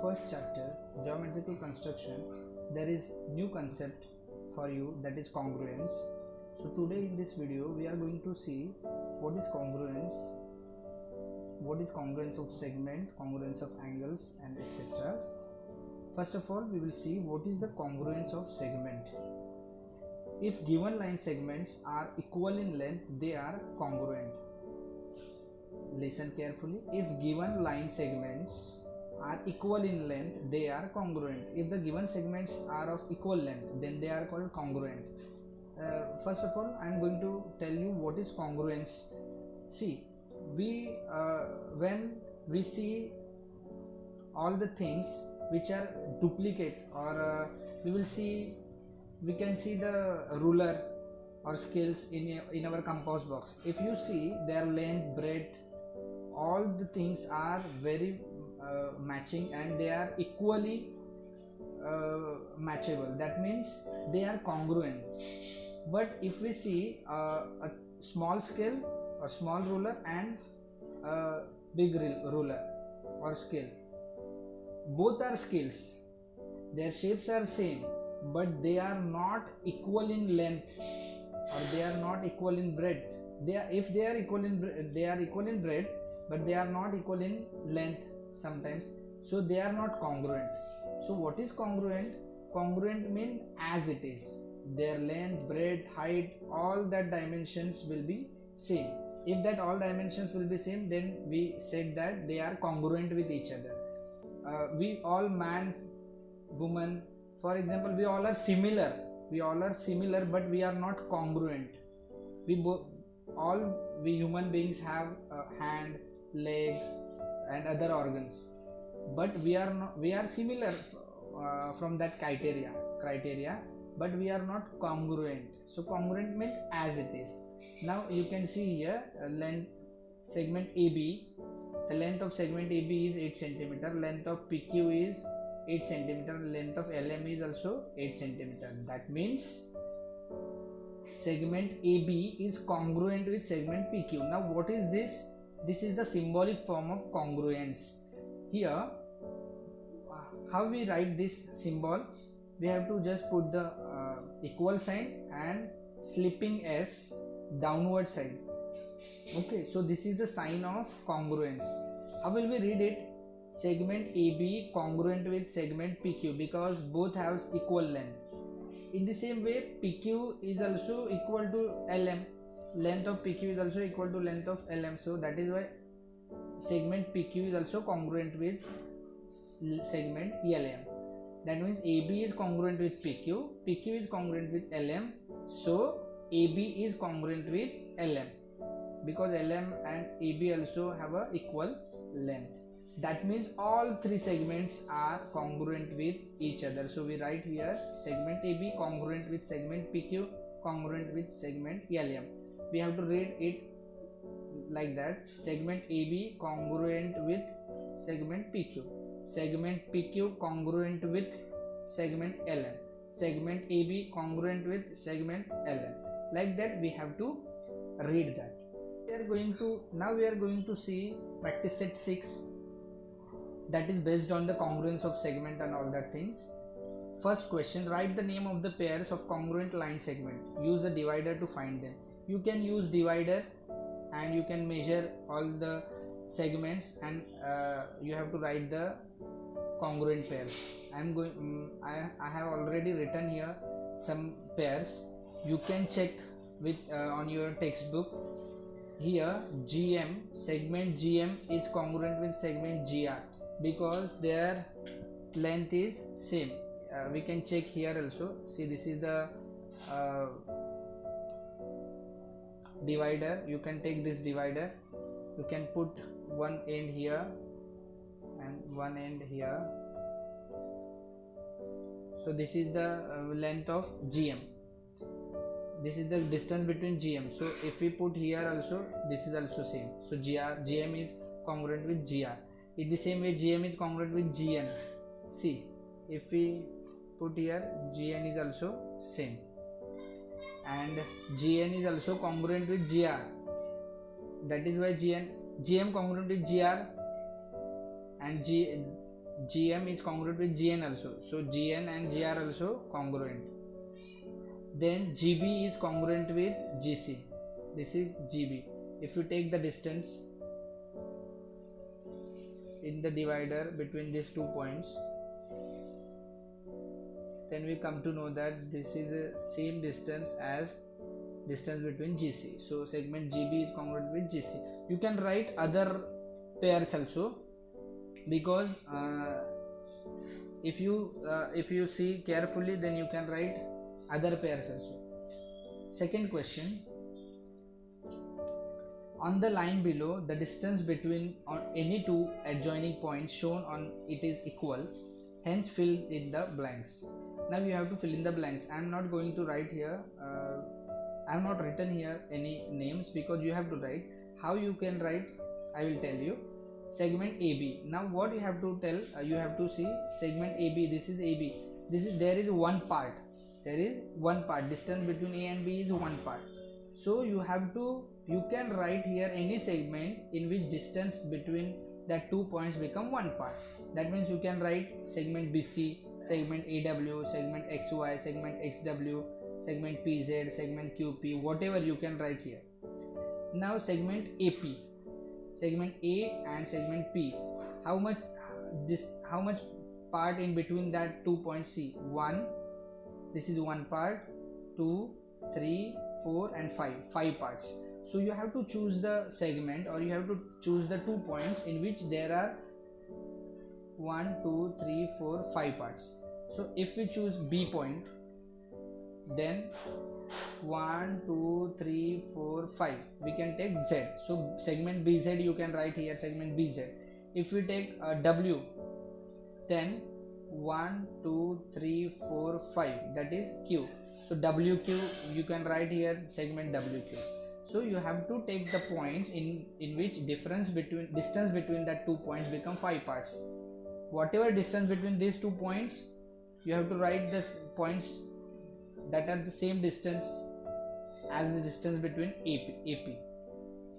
first chapter, geometrical construction, there is new concept for you, that is congruence. So today in this video we are going to see what is congruence of segment, congruence of angles and etc. First of all, we will see what is the congruence of segment. If given line segments are equal in length, they are congruent. Listen carefully. If given line segments are equal in length, they are congruent. If the given segments are of equal length, then they are called congruent. First of all, I am going to tell you what is congruence. See, when we see all the things which are duplicate, or we can see the ruler or scales in our compass box. If you see their length, breadth, all the things are very matching and they are equally matchable. That means they are congruent. But if we see a small scale or small ruler and a big ruler or scale, both are scales, their shapes are same, but they are not equal in length or they are not equal in breadth. They are equal in breadth, but they are not equal in length sometimes, so they are not congruent. So what is congruent? Congruent means as it is, their length, breadth, height, all that dimensions will be same. If that all dimensions will be same, then we said that they are congruent with each other. We all, man, woman, for example, we all are similar, but we are not congruent. We human beings have a hand, leg and other organs, but we are similar from that criteria, but we are not congruent. So congruent means as it is. Now you can see here length segment AB. The length of segment AB is 8 cm, length of PQ is 8 cm, length of LM is also 8 cm. That means segment AB is congruent with segment PQ. Now what is this? This is the symbolic form of congruence. Here, how we write this symbol? We have to just put the equal sign and slipping S downward side. Okay, so this is the sign of congruence. How will we read it? Segment AB congruent with segment PQ, because both have equal length. In the same way, PQ is also equal to LM. Length of PQ is also equal to length of LM. So that is why segment PQ is also congruent with segment LM. That means AB is congruent with PQ, PQ is congruent with LM. So AB is congruent with LM, because LM and AB also have a equal length. That means all three segments are congruent with each other. So we write here segment AB congruent with segment PQ, congruent with segment LM. We have to read it like that: segment AB congruent with segment PQ, segment PQ congruent with segment LM, segment AB congruent with segment LM. Like that we have to read that. Now we are going to see practice set 6, that is based on the congruence of segment and all that things. First question: write the name of the pairs of congruent line segment. Use a divider to find them. You can use divider and you can measure all the segments, and you have to write the congruent pairs. I have already written here some pairs. You can check with on your textbook. Here GM, segment GM is congruent with segment GR, because their length is same. We can check here also. See, this is the divider. You can take this divider, you can put one end here and one end here. So this is the length of GM, this is the distance between GM. So if we put here also, this is also same. So GM is congruent with GR. In the same way, GM is congruent with GN. See, if we put here, GN is also same, and GN is also congruent with GR. That is why GM congruent with GR and GM is congruent with GN also, so GN and GR also congruent. Then GB is congruent with GC, this is GB. If you take the distance in the divider between these 2 points, then we come to know that this is the same distance as distance between GC. So segment GB is congruent with GC. You can write other pairs also, because if you see carefully, then you can write other pairs also. Second question, on the line below, the distance between on any two adjoining points shown on it is equal, hence fill in the blanks. Now you have to fill in the blanks. I am not going to write here, I have not written here any names, because you have to write. How you can write, I will tell you. Segment AB. Now what you have to tell, you have to see segment AB. This is AB. There is one part. There is one part. Distance between A and B is one part. So you can write here any segment in which distance between that 2 points become one part. That means you can write segment BC, segment AW, segment XY, segment XW, segment PZ, segment QP, whatever you can write here. Now segment AP, segment A and segment P, how much part in between that 2 points? C, 1, this is one part, 2, 3, 4 and 5 parts. So you have to choose the segment, or you have to choose the 2 points in which there are 1, 2, 3, 4, 5 parts. So if we choose B point, then 1, 2, 3, 4, 5, we can take Z. So segment BZ you can write here, segment BZ. If we take W, then 1, 2, 3, 4, 5, that is Q. So WQ you can write here, segment WQ. So you have to take the points in which distance between that 2 points become 5 parts. Whatever distance between these 2 points, you have to write the points that are the same distance as the distance between AP.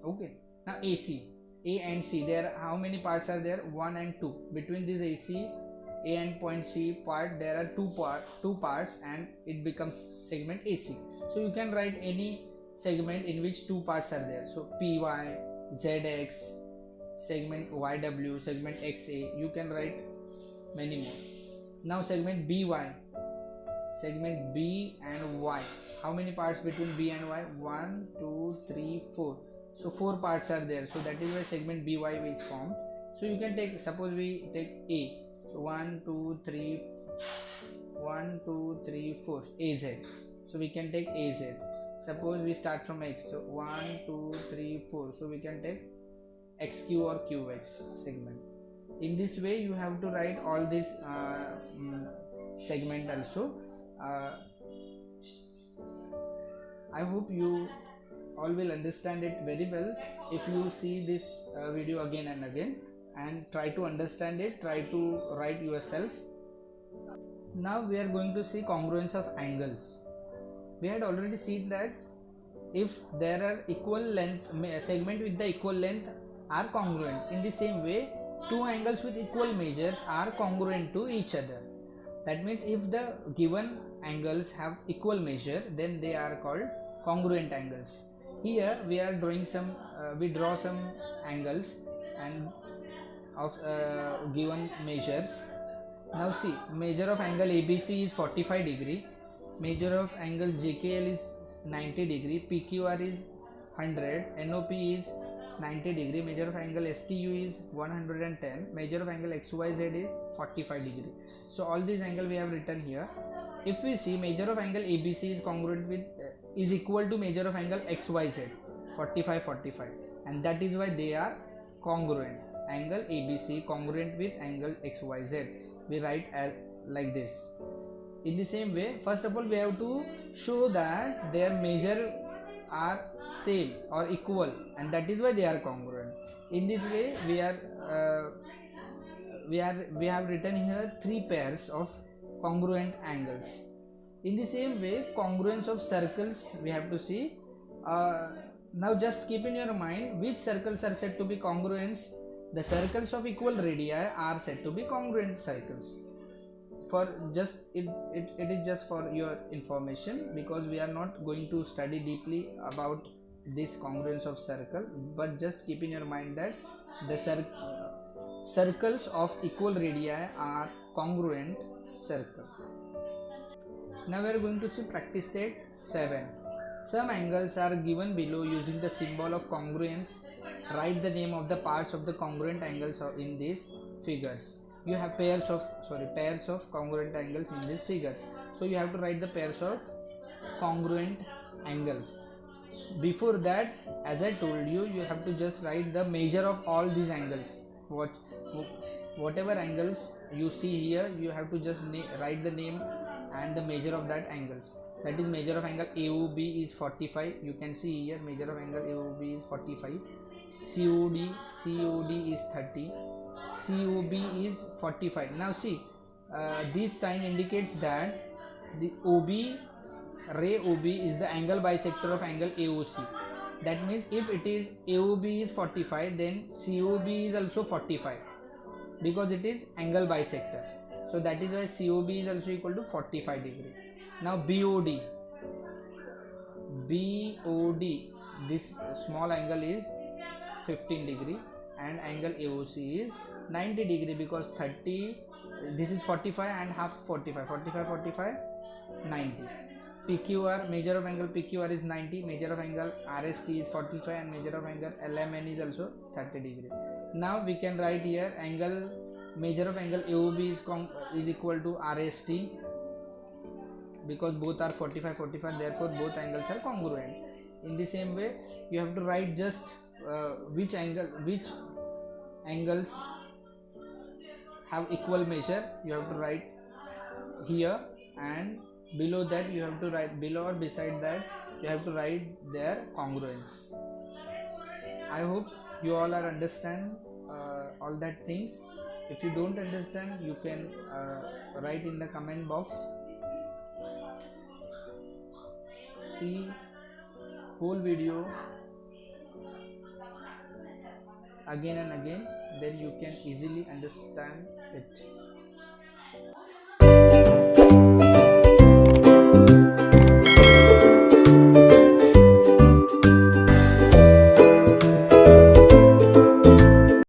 Okay. Now AC, A and C, there how many parts are there? 1 and 2. Between this AC, A and point C part, there are two parts, and it becomes segment AC. So you can write any segment in which 2 parts are there. So PY, ZX, segment YW, segment XA, you can write many more. Now segment BY, segment B and Y, how many parts between B and Y? 1, 2, 3, 4. So 4 parts are there. So that is why segment BY is formed. So you can take, suppose we take A. So 1, 2, 3, 4, AZ. So we can take AZ. Suppose we start from X. So 1, 2, 3, 4. So we can take XQ or QX segment. In this way you have to write all this segment also. I hope you all will understand it very well if you see this video again and again, and try to understand it, try to write yourself. Now we are going to see congruence of angles. We had already seen that if there are equal length, segment with the equal length are congruent. In the same way, two angles with equal measures are congruent to each other. That means if the given angles have equal measure, then they are called congruent angles. Here we are drawing some, we draw some angles and of given measures. Now see, measure of angle ABC is 45 degree, measure of angle JKL is 90 degree, PQR is 100, NOP is 90 degree, measure of angle STU is 110, measure of angle XYZ is 45 degree. So all these angle we have written here. If we see, measure of angle ABC is congruent with is equal to measure of angle XYZ 45, and that is why they are congruent. Angle ABC congruent with angle XYZ, we write as like this. In the same way, first of all we have to show that their measure are same or equal, and that is why they are congruent. In this way we have written here 3 pairs of congruent angles. In the same way, congruence of circles we have to see. Now just keep in your mind which circles are said to be congruent The circles of equal radii are said to be congruent circles. For just it is just for your information, because we are not going to study deeply about this congruence of circle, but just keep in your mind that the circles of equal radii are congruent circle. Now we are going to see practice set 7. Some angles are given below using the symbol of congruence. Write the name of the parts of the congruent angles in these figures. You have pairs of congruent angles in these figures, so you have to write the pairs of congruent angles. Before that, as I told you, you have to just write the measure of all these angles. Whatever angles you see here, you have to just write the name and the measure of that angles. That is, measure of angle AOB is 45. You can see here measure of angle AOB is 45. COD is 30. COB is 45. Now see, this sign indicates that the ray OB is the angle bisector of angle AOC. That means if it is AOB is 45, then COB is also 45, because it is angle bisector. So that is why COB is also equal to 45 degree. Now BOD, this small angle is 15 degree, and angle AOC is 90 degree, because 30, this is 45 and half 45, 90. PQR, measure of angle PQR is 90, measure of angle RST is 45, and measure of angle LMN is also 30 degree. Now we can write here measure of angle AOB is equal to RST, because both are 45, therefore both angles are congruent. In the same way, you have to write just which angles have equal measure. You have to write here, and below that you have to write, below or beside that you have to write their congruence. I hope you all are understand all that things. If you don't understand, you can write in the comment box. See whole video again and again, then you can easily understand it.